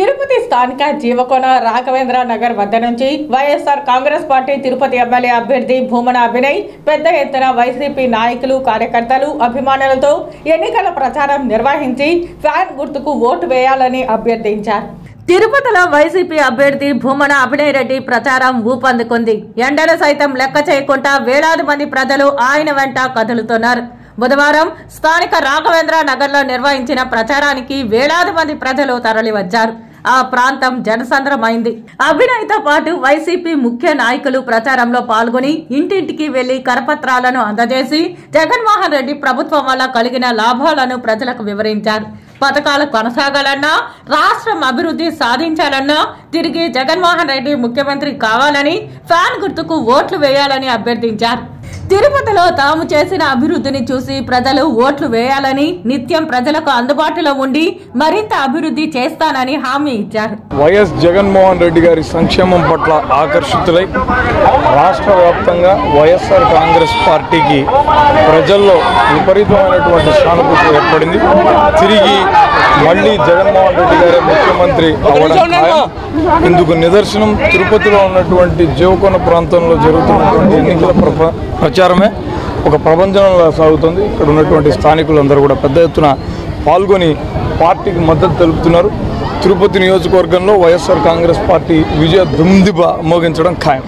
తిరుపతి స్థానిక జీవకోన రాఘవేంద్ర నగర్ వద్ద నుంచి వైఎస్ఆర్ కాంగ్రెస్ పార్టీ తిరుపతి ఎమ్మెల్యే అభ్యర్థి భూమన అభినయ్ పెద్ద ఎత్తున వైసీపీ నాయకులు కార్యకర్తలు అభిమానులతో ఎన్నికల ప్రచారం నిర్వహించి ఫ్యాన్ గుర్తుకు ఓటు వేయాలని అభ్యర్థించారు. తిరుపతిలో వైసీపీ అభ్యర్థి భూమన అభినయ్ రెడ్డి ప్రచారం ఊపందుకుంది. ఎండలు సైతం లెక్క చేయకుండా వేలాది మంది ప్రజలు ఆయన వెంట కదులుతున్నారు. బుధవారం స్థానిక రాఘవేంద్ర నగర్లో నిర్వహించిన ప్రచారానికి వేలాది మంది ప్రజలు తరలివచ్చారు. ఆ ప్రాంతం జనసంద్రమైంది. అభినయ్తో పాటు వైసీపీ ముఖ్య నాయకులు ప్రచారంలో పాల్గొని ఇంటింటికి వెళ్లి కరపత్రాలను అందజేసి జగన్మోహన్ రెడ్డి ప్రభుత్వం వల్ల కలిగిన లాభాలను ప్రజలకు వివరించారు. పథకాలు కొనసాగాలన్నా, రాష్ట్రం అభివృద్ధి సాధించాలన్నా తిరిగి జగన్మోహన్ రెడ్డి ముఖ్యమంత్రి కావాలని, ఫ్యాన్ గుర్తుకు ఓట్లు వేయాలని అభ్యర్థించారు. తిరుపతిలో తాము చేసిన అభివృద్ధిని చూసి ప్రజలు ఓట్లు వేయాలని, నిత్యం ప్రజలకు అందుబాటులో ఉండి మరింత అభివృద్ధి చేస్తానని హామీ ఇచ్చారు. వైఎస్ జగన్మోహన్ రెడ్డి గారి సంక్షేమం పట్ల ఆకర్షితులై రాష్ట్ర వ్యాప్తంగా వైఎస్ఆర్ కాంగ్రెస్ పార్టీకి ప్రజల్లో విపరీతమైనటువంటి సానుభూతి ఏర్పడింది. తిరిగి మళ్ళీ జగన్మోహన్ రెడ్డి గారే ముఖ్యమంత్రి అవ్వడం ఖాయం. ఇందుకు నిదర్శనం తిరుపతిలో ఉన్నటువంటి జీవకోన ప్రాంతంలో జరుగుతున్నటువంటి ఎన్నికల ప్రచారమే ఒక ప్రపంచంలో సాగుతుంది. ఇక్కడ ఉన్నటువంటి స్థానికులందరూ కూడా పెద్ద ఎత్తున పాల్గొని పార్టీకి మద్దతు తెలుపుతున్నారు. తిరుపతి నియోజకవర్గంలో వైఎస్ఆర్ కాంగ్రెస్ పార్టీ విజయ దుమ్దిబ మోగించడం ఖాయం.